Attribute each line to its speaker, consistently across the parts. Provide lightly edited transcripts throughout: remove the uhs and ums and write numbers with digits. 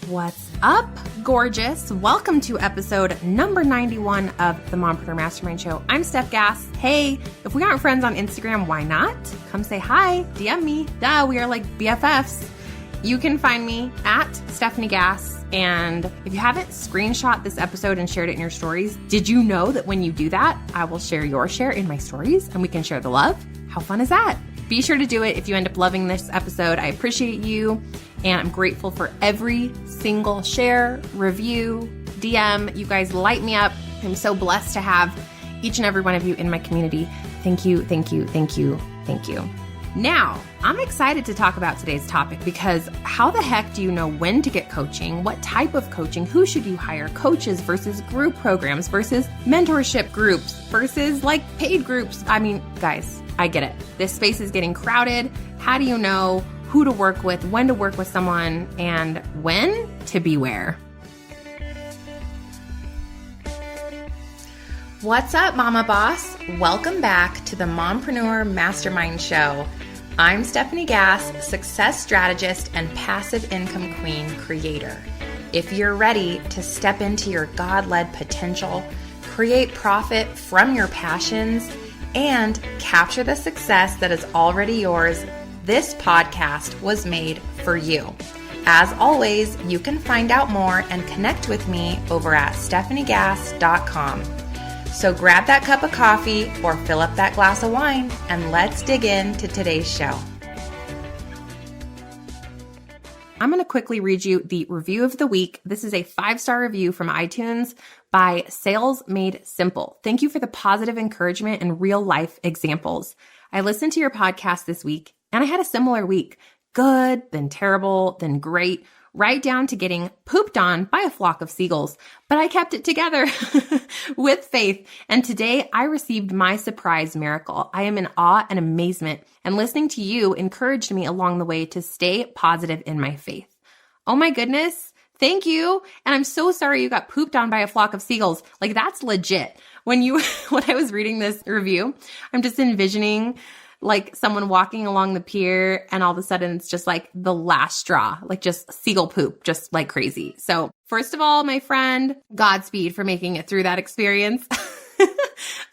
Speaker 1: What's up, gorgeous? Welcome to episode number 91 of the Mompreneur Mastermind Show. I'm Stef Gass. Hey, if we aren't friends on Instagram, why not? Come say hi, DM me. Duh, we are like BFFs. You can find me at Stephanie Gass. And if you haven't screenshot this episode and shared it in your stories, did you know that when you do that, I will share your share in my stories and we can share the love? How fun is that? Be sure to do it if you end up loving this episode. I appreciate you. And I'm grateful for every single share, review, DM. You guys light me up. I'm so blessed to have each and every one of you in my community. Thank you, thank you, thank you, thank you. Now, I'm excited to talk about today's topic because how the heck do you know when to get coaching? What type of coaching? Who should you hire? Coaches versus group programs versus mentorship groups versus like paid groups. I mean, guys, I get it. This space is getting crowded. How do you know who to work with, when to work with someone, and when to beware? What's up, Mama Boss? Welcome back to the Mompreneur Mastermind Show. I'm Stephanie Gass, success strategist and passive income queen creator. If you're ready to step into your God-led potential, create profit from your passions, and capture the success that is already yours, this podcast was made for you. As always, you can find out more and connect with me over at stephaniegass.com. So grab that cup of coffee or fill up that glass of wine and let's dig into today's show. I'm going to quickly read you the review of the week. This is a 5-star review from iTunes by Sales Made Simple. Thank you for the positive encouragement and real life examples. I listened to your podcast this week and I had a similar week. Good, then terrible, then great, right down to getting pooped on by a flock of seagulls. But I kept it together with faith. And today I received my surprise miracle. I am in awe and amazement. And listening to you encouraged me along the way to stay positive in my faith. Oh my goodness. Thank you. And I'm so sorry you got pooped on by a flock of seagulls. Like that's legit. When I was reading this review, I'm just envisioning like someone walking along the pier and all of a sudden it's just like the last straw, like just seagull poop, just like crazy. So first of all, my friend, Godspeed for making it through that experience.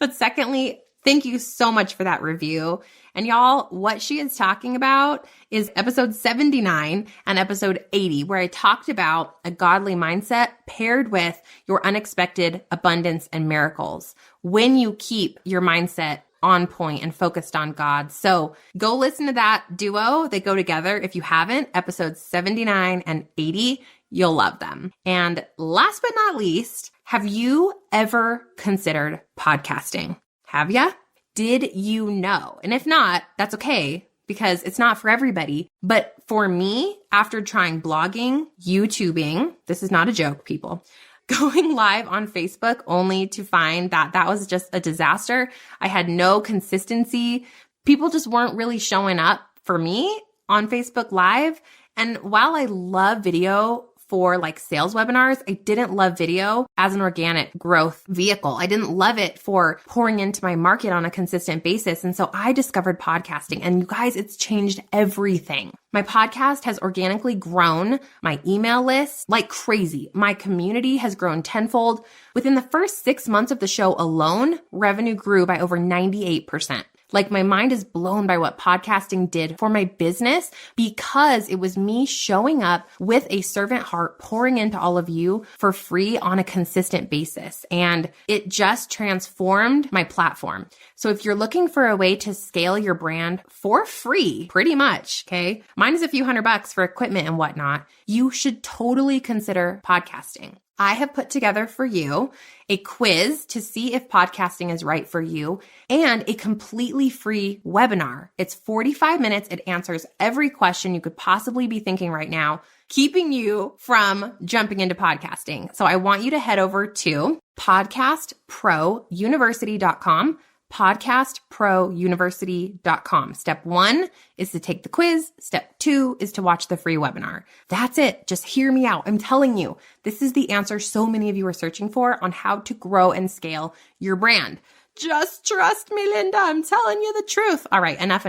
Speaker 1: But secondly, thank you so much for that review. And y'all, what she is talking about is episode 79 and episode 80, where I talked about a godly mindset paired with your unexpected abundance and miracles when you keep your mindset on point and focused on God. So go listen to that duo. They go together. If you haven't, episodes 79 and 80, you'll love them. And last but not least, have you ever considered podcasting? Have ya? Did you know? And if not, that's okay because it's not for everybody. But for me, after trying blogging, YouTubing, this is not a joke, people, going live on Facebook only to find that that was just a disaster. I had no consistency. People just weren't really showing up for me on Facebook Live. And while I love video for like sales webinars, I didn't love video as an organic growth vehicle. I didn't love it for pouring into my market on a consistent basis. And so I discovered podcasting, and you guys, it's changed everything. My podcast has organically grown my email list like crazy. My community has grown tenfold. Within the first 6 months of the show alone, revenue grew by over 98%. Like my mind is blown by what podcasting did for my business because it was me showing up with a servant heart, pouring into all of you for free on a consistent basis. And it just transformed my platform. So if you're looking for a way to scale your brand for free, pretty much, okay, minus a few $100 for equipment and whatnot, you should totally consider podcasting. I have put together for you a quiz to see if podcasting is right for you and a completely free webinar. It's 45 minutes. It answers every question you could possibly be thinking right now, keeping you from jumping into podcasting. So I want you to head over to podcastprouniversity.com. podcastprouniversity.com. Step 1 is to take the quiz. Step 2 is to watch the free webinar. That's it. Just hear me out. I'm telling you, this is the answer so many of you are searching for on how to grow and scale your brand. Just trust me, Linda. I'm telling you the truth. All right, enough.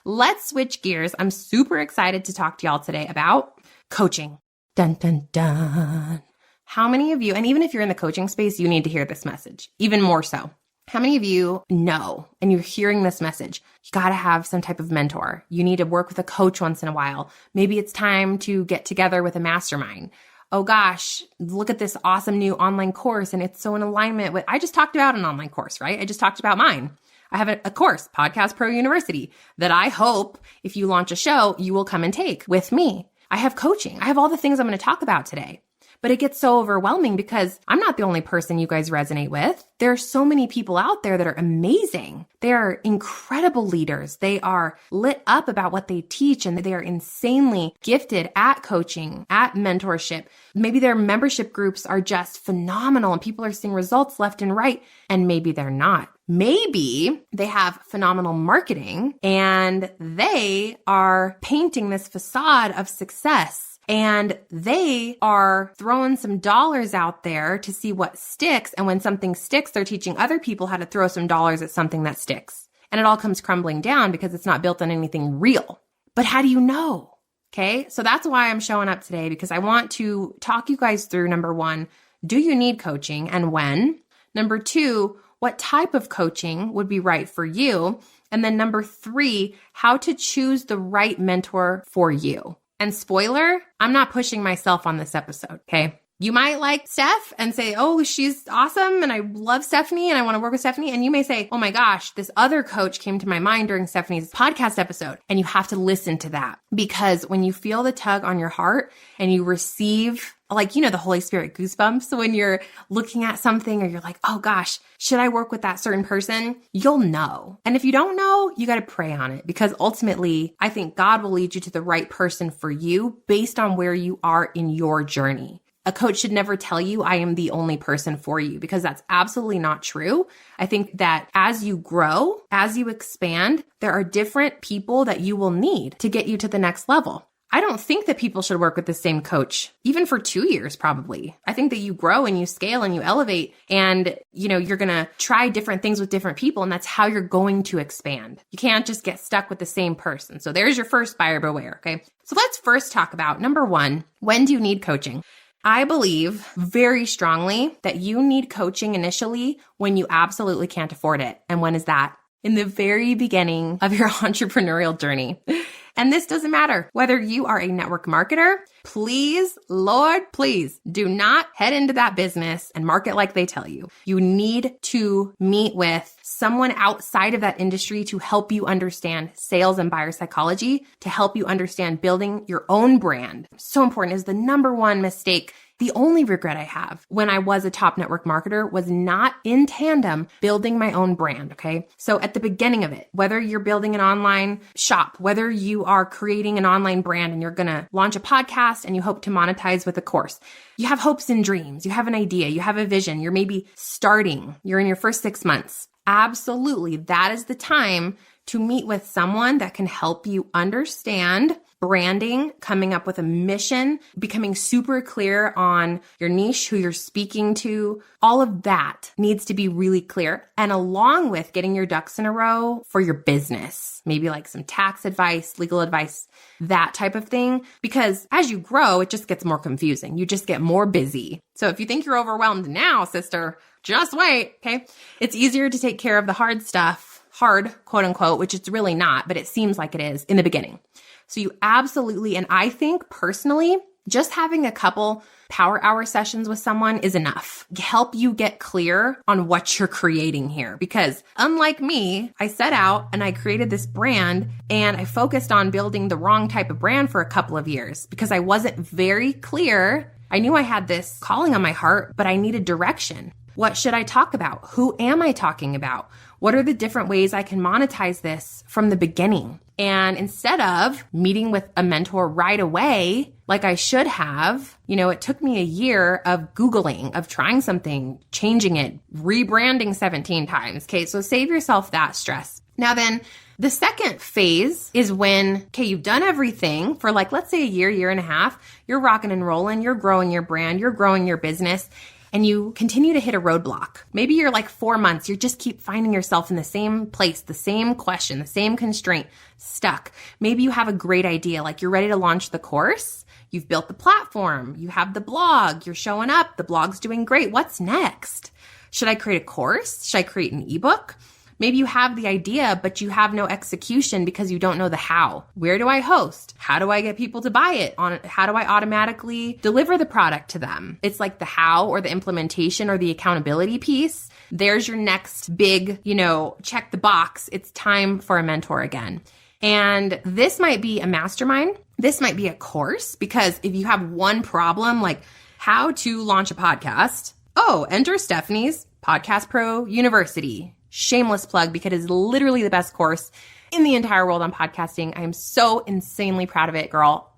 Speaker 1: Let's switch gears. I'm super excited to talk to y'all today about coaching. Dun, dun, dun. How many of you, and even if you're in the coaching space, you need to hear this message, even more so. How many of you know, and you're hearing this message, you got to have some type of mentor. You need to work with a coach once in a while. Maybe it's time to get together with a mastermind. Oh gosh, look at this awesome new online course, and it's so in alignment with, I just talked about an online course, right? I just talked about mine. I have a course, Podcast Pro University, that I hope if you launch a show, you will come and take with me. I have coaching. I have all the things I'm going to talk about today. But it gets so overwhelming because I'm not the only person you guys resonate with. There are so many people out there that are amazing. They are incredible leaders. They are lit up about what they teach, and they are insanely gifted at coaching, at mentorship. Maybe their membership groups are just phenomenal and people are seeing results left and right, and maybe they're not. Maybe they have phenomenal marketing and they are painting this facade of success. And they are throwing some dollars out there to see what sticks. And when something sticks, they're teaching other people how to throw some dollars at something that sticks. And it all comes crumbling down because it's not built on anything real. But how do you know? Okay, so that's why I'm showing up today, because I want to talk you guys through, number one, do you need coaching and when? Number two, what type of coaching would be right for you? And then number three, how to choose the right mentor for you. And spoiler, I'm not pushing myself on this episode, okay? You might like Stef and say, oh, she's awesome and I love Stephanie and I want to work with Stephanie. And you may say, oh my gosh, this other coach came to my mind during Stephanie's podcast episode. And you have to listen to that, because when you feel the tug on your heart and you receive, like, you know, the Holy Spirit goosebumps when you're looking at something or you're like, oh gosh, should I work with that certain person? You'll know. And if you don't know, you got to pray on it, because ultimately I think God will lead you to the right person for you based on where you are in your journey. A coach should never tell you, I am the only person for you, because that's absolutely not true. I think that as you grow, as you expand, there are different people that you will need to get you to the next level. I don't think that people should work with the same coach, even for 2 years, probably. I think that you grow and you scale and you elevate, and, you know, you're going to try different things with different people, and that's how you're going to expand. You can't just get stuck with the same person. So there's your first buyer beware, okay? So let's first talk about, number one, when do you need coaching? I believe very strongly that you need coaching initially when you absolutely can't afford it. And when is that? In the very beginning of your entrepreneurial journey. And this doesn't matter whether you are a network marketer. Please, Lord, please do not head into that business and market like they tell you. You need to meet with someone outside of that industry to help you understand sales and buyer psychology, to help you understand building your own brand. So important. Is the number one mistake. The only regret I have when I was a top network marketer was not in tandem building my own brand, okay? So at the beginning of it, whether you're building an online shop, whether you are creating an online brand and you're going to launch a podcast and you hope to monetize with a course, you have hopes and dreams, you have an idea, you have a vision, you're maybe starting, you're in your first 6 months. Absolutely, that is the time to meet with someone that can help you understand branding, coming up with a mission, becoming super clear on your niche, who you're speaking to. All of that needs to be really clear. And along with getting your ducks in a row for your business, maybe like some tax advice, legal advice, that type of thing. Because as you grow, it just gets more confusing. You just get more busy. So if you think you're overwhelmed now, sister, just wait, okay? It's easier to take care of the hard stuff, hard, quote unquote, which it's really not, but it seems like it is in the beginning. So you absolutely, and I think personally, just having a couple power hour sessions with someone is enough. Help you get clear on what you're creating here. Because unlike me, I set out and I created this brand and I focused on building the wrong type of brand for a couple of years because I wasn't very clear. I knew I had this calling on my heart, but I needed direction. What should I talk about? Who am I talking about? What are the different ways I can monetize this from the beginning? And instead of meeting with a mentor right away, like I should have, it took me a year of Googling, of trying something, changing it, rebranding 17 times. Okay, so save yourself that stress. Now then, the second phase is when, you've done everything for let's say a year and a half, you're rocking and rolling, you're growing your brand, you're growing your business, and you continue to hit a roadblock. Maybe you're 4 months, you just keep finding yourself in the same place, the same question, the same constraint, stuck. Maybe you have a great idea, you're ready to launch the course. You've built the platform. You have the blog. You're showing up. The blog's doing great. What's next? Should I create a course? Should I create an ebook? Maybe you have the idea, but you have no execution because you don't know the how. Where do I host? How do I get people to buy it? How do I automatically deliver the product to them? It's like the how or the implementation or the accountability piece. There's your next big, check the box. It's time for a mentor again. And this might be a mastermind. This might be a course, because if you have one problem, like how to launch a podcast, enter Stephanie's Podcast Pro University. Shameless plug, because it is literally the best course in the entire world on podcasting. I am so insanely proud of it, girl.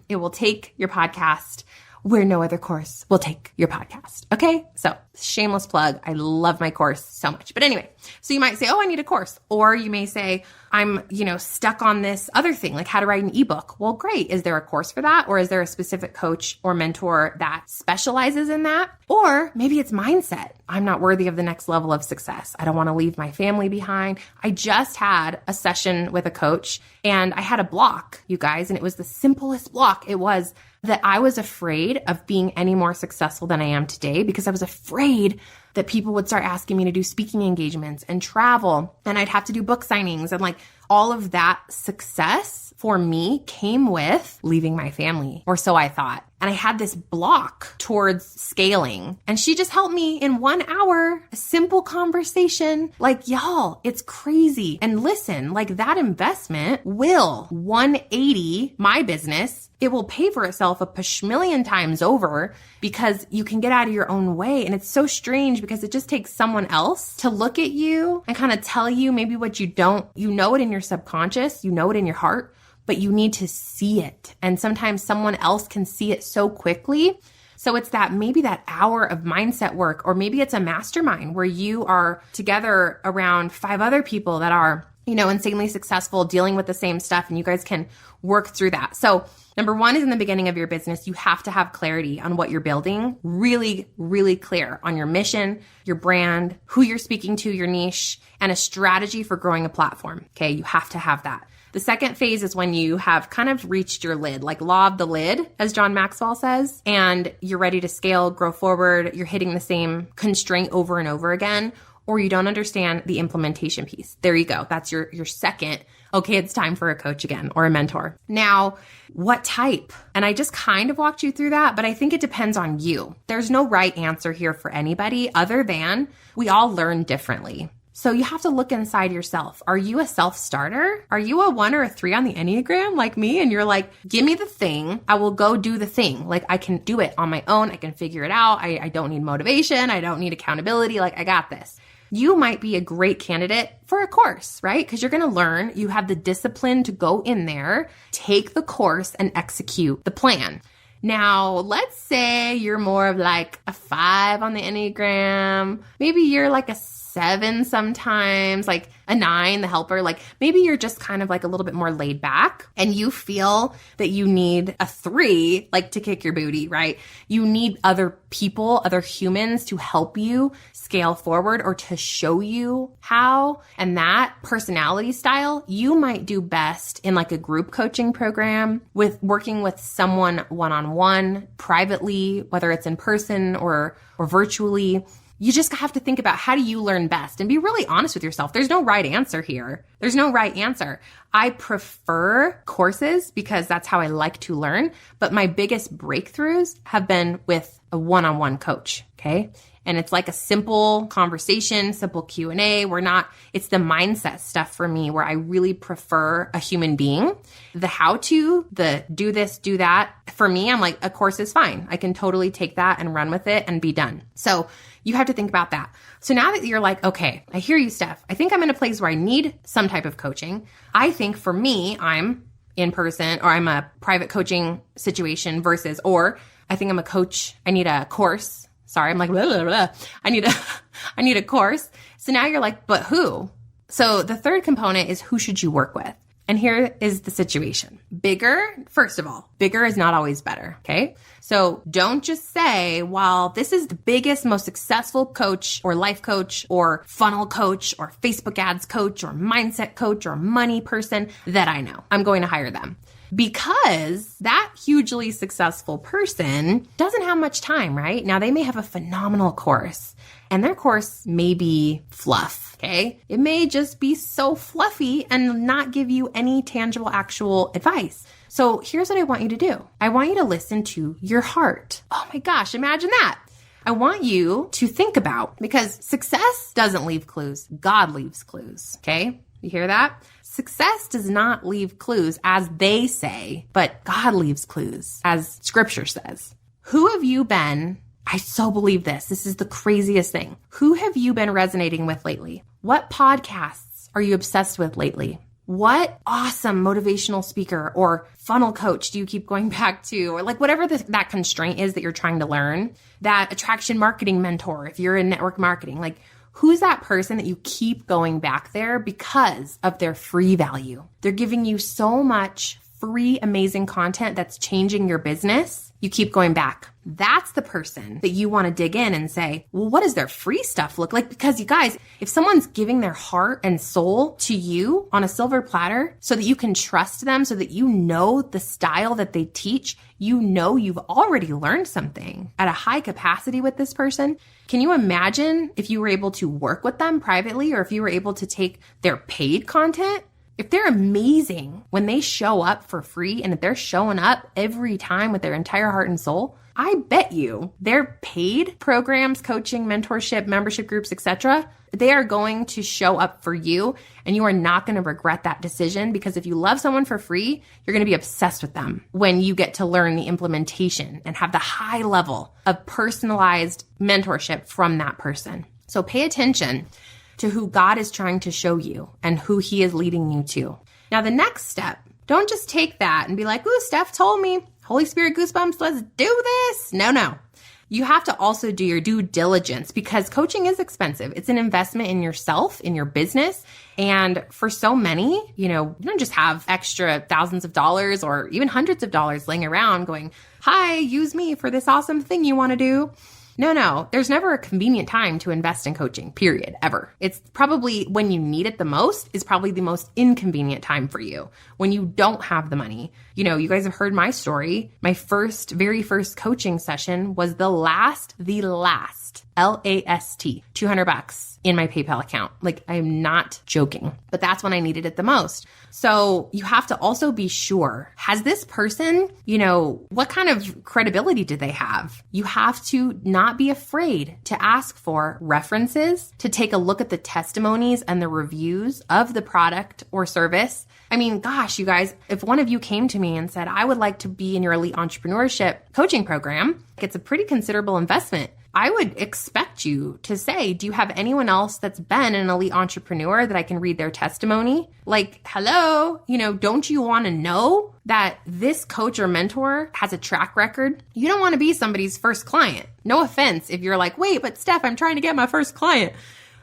Speaker 1: It will take your podcast where no other course will take your podcast. Okay? So shameless plug. I love my course so much. But anyway, so you might say, I need a course. Or you may say, I'm, stuck on this other thing, like how to write an ebook. Well, great. Is there a course for that? Or is there a specific coach or mentor that specializes in that? Or maybe it's mindset. I'm not worthy of the next level of success. I don't want to leave my family behind. I just had a session with a coach and I had a block, you guys, and it was the simplest block. It was that I was afraid of being any more successful than I am today, because I was afraid that people would start asking me to do speaking engagements and travel, and I'd have to do book signings, and like all of that success for me came with leaving my family, or so I thought. And I had this block towards scaling. And she just helped me in 1 hour, a simple conversation. Like, y'all, it's crazy. And listen, like that investment will 180 my business. It will pay for itself a pashmillion times over, because you can get out of your own way. And it's so strange because it just takes someone else to look at you and kind of tell you maybe what you don't, you know it in your subconscious, you know it in your heart, but you need to see it. And sometimes someone else can see it so quickly. So it's that maybe that hour of mindset work, or maybe it's a mastermind where you are together around 5 other people that are, insanely successful, dealing with the same stuff, and you guys can work through that. So number 1 is in the beginning of your business, you have to have clarity on what you're building, really, really clear on your mission, your brand, who you're speaking to, your niche, and a strategy for growing a platform. Okay. You have to have that. The second phase is when you have kind of reached your lid, like law of the lid, as John Maxwell says, and you're ready to scale, grow forward. You're hitting the same constraint over and over again, or you don't understand the implementation piece. There you go. That's your second. Okay, it's time for a coach again, or a mentor. Now, what type? And I just kind of walked you through that, but I think it depends on you. There's no right answer here for anybody, other than we all learn differently. So you have to look inside yourself. Are you a self-starter? Are you a 1 or a 3 on the Enneagram like me? And you're like, give me the thing. I will go do the thing. Like I can do it on my own. I can figure it out. I don't need motivation. I don't need accountability. Like I got this. You might be a great candidate for a course, right? Because you're going to learn. You have the discipline to go in there, take the course, and execute the plan. Now, let's say you're more of like a 5 on the Enneagram. Maybe you're like a 7 sometimes, like a 9, the helper. Like maybe you're just kind of like a little bit more laid back and you feel that you need a 3, like to kick your booty, right? You need other people, other humans to help you scale forward or to show you how. And that personality style, you might do best in like a group coaching program, with working with someone one-on-one, privately, whether it's in person or virtually. You just have to think about, how do you learn best, and be really honest with yourself. There's no right answer here. There's no right answer. I prefer courses because that's how I like to learn. But my biggest breakthroughs have been with a one-on-one coach. Okay. And it's like a simple conversation, simple Q&A. It's the mindset stuff for me where I really prefer a human being. The how-to, the do this, do that. For me, I'm like, a course is fine. I can totally take that and run with it and be done. So you have to think about that. So now that you're like, okay, I hear you, Stef. I think I'm in a place where I need some type of coaching. I think for me, I'm in person, or I'm a private coaching situation or I think I'm a coach. I need a course. Sorry, I'm like, blah, blah, blah. I need a course. So now you're like, but who? So the third component is, who should you work with? And here is the situation. First of all, bigger is not always better. Okay. So don't just say, well, this is the biggest, most successful coach or life coach or funnel coach or Facebook ads coach or mindset coach or money person that I know. I'm going to hire them. because that hugely successful person doesn't have much time, right? Now, they may have a phenomenal course, and their course may be fluff, okay? It may just be so fluffy and not give you any tangible, actual advice. So here's what I want you to do. I want you to listen to your heart. Oh my gosh, imagine that. I want you to think about, because success doesn't leave clues, God leaves clues, okay? You hear that? Success does not leave clues as they say, but God leaves clues as scripture says. Who have you been? I so believe this. This is the craziest thing. Who have you been resonating with lately? What podcasts are you obsessed with lately? What awesome motivational speaker or funnel coach do you keep going back to? Or like whatever that constraint is that you're trying to learn, that attraction marketing mentor, if you're in network marketing, like who's that person that you keep going back there because of their free value? They're giving you so much free, amazing content that's changing your business. You keep going back. That's the person that you want to dig in and say, well, what does their free stuff look like? Because you guys, if someone's giving their heart and soul to you on a silver platter so that you can trust them, so that you know the style that they teach, you know you've already learned something at a high capacity with this person. Can you imagine if you were able to work with them privately, or if you were able to take their paid content? If they're amazing when they show up for free, and if they're showing up every time with their entire heart and soul, I bet you their paid programs, coaching, mentorship, membership groups, etc., they are going to show up for you, and you are not going to regret that decision, because if you love someone for free, you're going to be obsessed with them when you get to learn the implementation and have the high level of personalized mentorship from that person. So pay attention to who God is trying to show you and who he is leading you to. Now, the next step, don't just take that and be like, ooh, Stef told me, Holy Spirit goosebumps, let's do this. No. You have to also do your due diligence, because coaching is expensive. It's an investment in yourself, in your business. And for so many, you don't just have extra thousands of dollars or even hundreds of dollars laying around going, hi, use me for this awesome thing you want to do. No. There's never a convenient time to invest in coaching, period, ever. It's probably when you need it the most is probably the most inconvenient time for you, when you don't have the money. You guys have heard my story. My very first coaching session was the last, last, $200 in my PayPal account. Like, I'm not joking, but that's when I needed it the most. So you have to also be sure, has this person, what kind of credibility do they have? You have to not be afraid to ask for references, to take a look at the testimonies and the reviews of the product or service. I mean, gosh, you guys, if one of you came to me and said, I would like to be in your elite entrepreneurship coaching program, it's a pretty considerable investment. I would expect you to say, do you have anyone else that's been an elite entrepreneur that I can read their testimony? Like, hello, don't you want to know that this coach or mentor has a track record? You don't want to be somebody's first client. No offense if you're like, wait, but Stef, I'm trying to get my first client.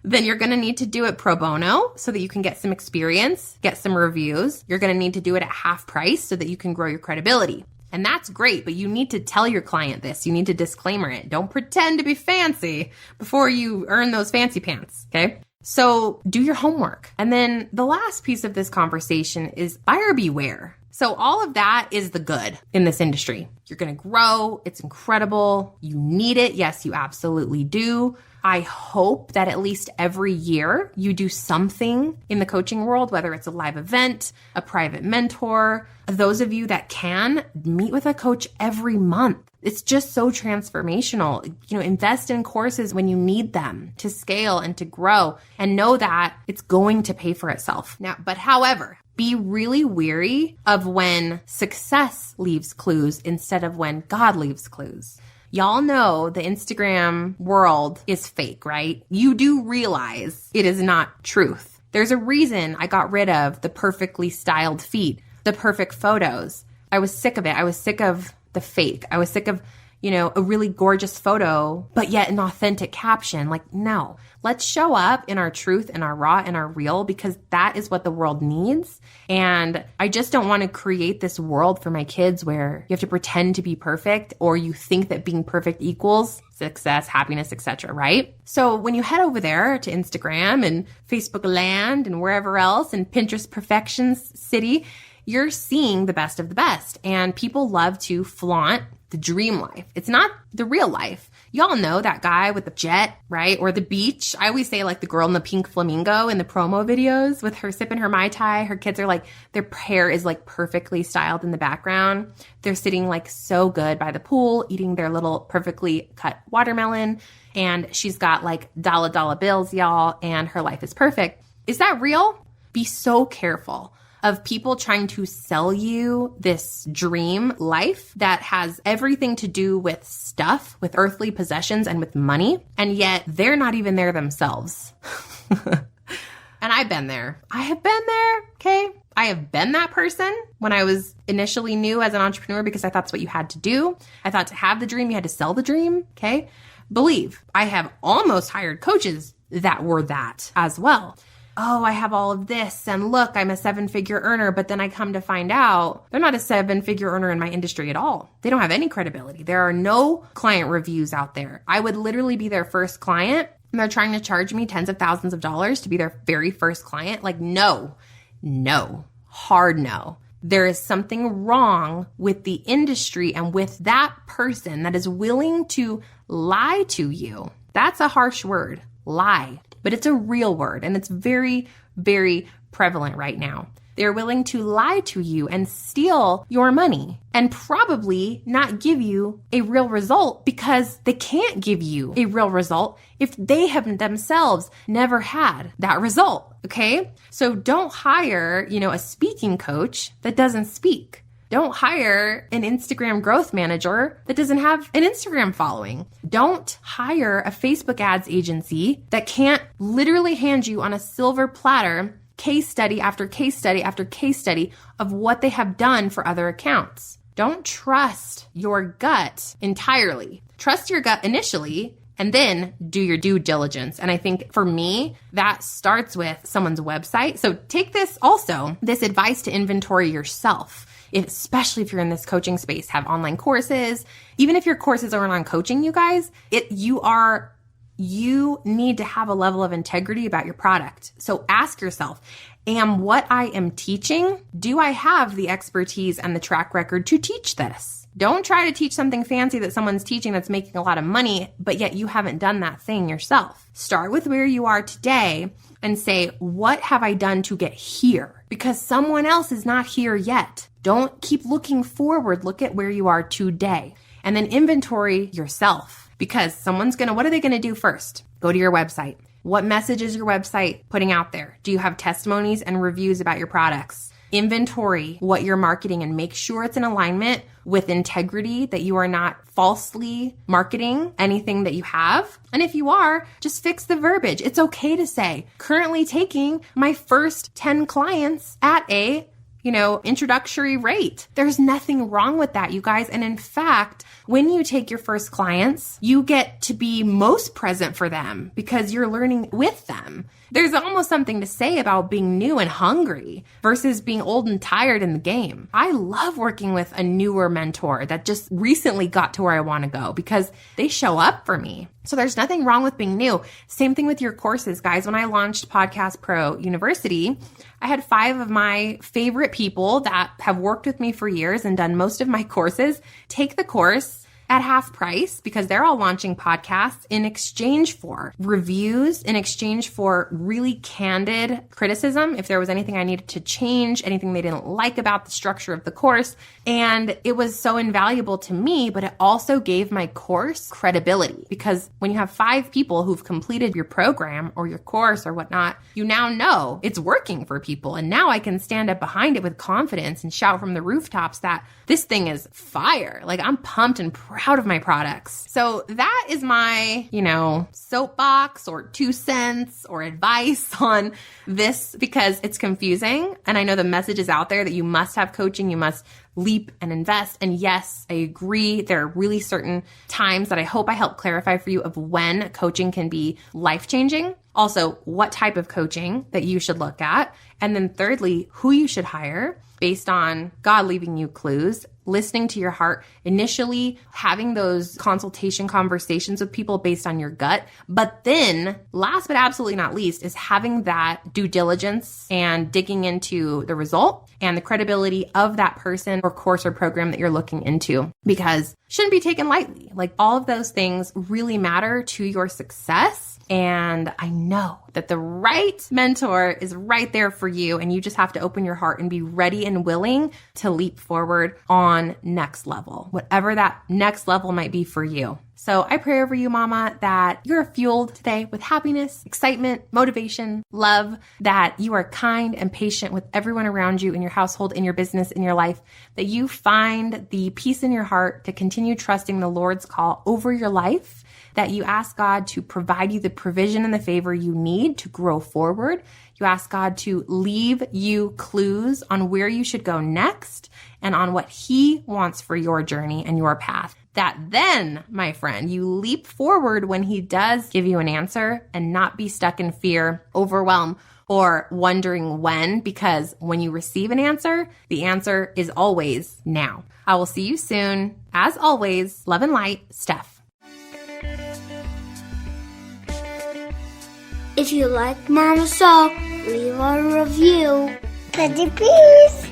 Speaker 1: Then you're going to need to do it pro bono so that you can get some experience, get some reviews. You're going to need to do it at half price so that you can grow your credibility. And that's great, but you need to tell your client this. You need to disclaimer it. Don't pretend to be fancy before you earn those fancy pants, okay? So do your homework. And then the last piece of this conversation is buyer beware. So all of that is the good in this industry. You're going to grow. It's incredible. You need it. Yes, you absolutely do. I hope that at least every year you do something in the coaching world, whether it's a live event, a private mentor. Those of you that can, meet with a coach every month. It's just so transformational. Invest in courses when you need them to scale and to grow, and know that it's going to pay for itself. Now, but however, be really wary of when success leaves clues instead of when God leaves clues. Y'all know the Instagram world is fake, right? You do realize it is not truth. There's a reason I got rid of the perfectly styled feed, the perfect photos. I was sick of it. I was sick of the fake. I was sick of, a really gorgeous photo, but yet an authentic caption. Like, no, let's show up in our truth and our raw and our real, because that is what the world needs. And I just don't want to create this world for my kids where you have to pretend to be perfect, or you think that being perfect equals success, happiness, etc., right? So when you head over there to Instagram and Facebook land and wherever else, and Pinterest Perfections City, you're seeing the best of the best. And people love to flaunt the dream life. It's not the real life. Y'all know that guy with the jet, right? Or the beach. I always say like the girl in the pink flamingo in the promo videos with her sipping her Mai Tai. Her kids are like, their hair is like perfectly styled in the background. They're sitting like so good by the pool, eating their little perfectly cut watermelon. And she's got like dollar bills, y'all. And her life is perfect. Is that real? Be so careful of people trying to sell you this dream life that has everything to do with stuff, with earthly possessions and with money, and yet they're not even there themselves. And I've been there. I have been there, okay? I have been that person when I was initially new as an entrepreneur because I thought that's what you had to do. I thought to have the dream, you had to sell the dream, okay? Believe, I have almost hired coaches that were that as well. Oh, I have all of this, and look, I'm a 7-figure earner, but then I come to find out they're not a 7-figure earner in my industry at all. They don't have any credibility. There are no client reviews out there. I would literally be their first client, and they're trying to charge me tens of thousands of dollars to be their very first client. Like, no, hard no. There is something wrong with the industry and with that person that is willing to lie to you. That's a harsh word, lie. But it's a real word, and it's very, very prevalent right now. They're willing to lie to you and steal your money and probably not give you a real result because they can't give you a real result if they have themselves never had that result, okay? So don't hire, a speaking coach that doesn't speak. Don't hire an Instagram growth manager that doesn't have an Instagram following. Don't hire a Facebook ads agency that can't literally hand you on a silver platter case study after case study after case study of what they have done for other accounts. Don't trust your gut entirely. Trust your gut initially and then do your due diligence. And I think for me, that starts with someone's website. So take this advice to inventory yourself. Especially if you're in this coaching space, have online courses. Even if your courses aren't on coaching, you guys, you need to have a level of integrity about your product. So ask yourself, what I am teaching, do I have the expertise and the track record to teach this? Don't try to teach something fancy that someone's teaching that's making a lot of money, but yet you haven't done that thing yourself. Start with where you are today and say, what have I done to get here? Because someone else is not here yet. Don't keep looking forward. Look at where you are today. And then inventory yourself because what are they going to do first? Go to your website. What message is your website putting out there? Do you have testimonies and reviews about your products? Inventory what you're marketing and make sure it's in alignment with integrity, that you are not falsely marketing anything that you have. And if you are, just fix the verbiage. It's okay to say, currently taking my first 10 clients at a introductory rate. There's nothing wrong with that, you guys. And in fact, when you take your first clients, you get to be most present for them because you're learning with them. There's almost something to say about being new and hungry versus being old and tired in the game. I love working with a newer mentor that just recently got to where I want to go because they show up for me. So there's nothing wrong with being new. Same thing with your courses, guys. When I launched Podcast Pro University, I had 5 of my favorite people that have worked with me for years and done most of my courses take the course at half price because they're all launching podcasts in exchange for reviews, in exchange for really candid criticism. If there was anything I needed to change, anything they didn't like about the structure of the course. And it was so invaluable to me, but it also gave my course credibility because when you have 5 people who've completed your program or your course or whatnot, you now know it's working for people. And now I can stand up behind it with confidence and shout from the rooftops that this thing is fire. Like I'm pumped and proud of my products. So that is my, soapbox or 2 cents or advice on this because it's confusing. And I know the message is out there that you must have coaching, you must leap and invest. And yes, I agree. There are really certain times that I hope I help clarify for you of when coaching can be life-changing. Also, what type of coaching that you should look at. And then thirdly, who you should hire based on God leaving you clues. listening to your heart, initially having those consultation conversations with people based on your gut. But then last but absolutely not least is having that due diligence and digging into the result and the credibility of that person or course or program that you're looking into, because it shouldn't be taken lightly. Like, all of those things really matter to your success. And I know that the right mentor is right there for you, and you just have to open your heart and be ready and willing to leap forward on next level, whatever that next level might be for you. So I pray over you, Mama, that you're fueled today with happiness, excitement, motivation, love, that you are kind and patient with everyone around you in your household, in your business, in your life, that you find the peace in your heart to continue trusting the Lord's call over your life, that you ask God to provide you the provision and the favor you need to grow forward. You ask God to leave you clues on where you should go next and on what He wants for your journey and your path. That then, my friend, you leap forward when He does give you an answer and not be stuck in fear, overwhelm, or wondering when, because when you receive an answer, the answer is always now. I will see you soon. As always, love and light, Stef.
Speaker 2: If you like Mama's Talk, leave a review. Pretty please.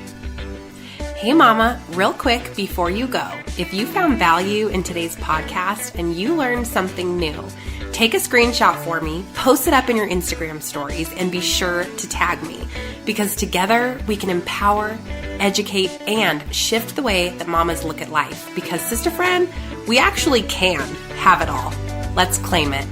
Speaker 3: Hey Mama, real quick before you go, if you found value in today's podcast and you learned something new, take a screenshot for me, post it up in your Instagram stories, and be sure to tag me, because together we can empower, educate, and shift the way that mamas look at life. Because, sister friend, we actually can have it all. Let's claim it.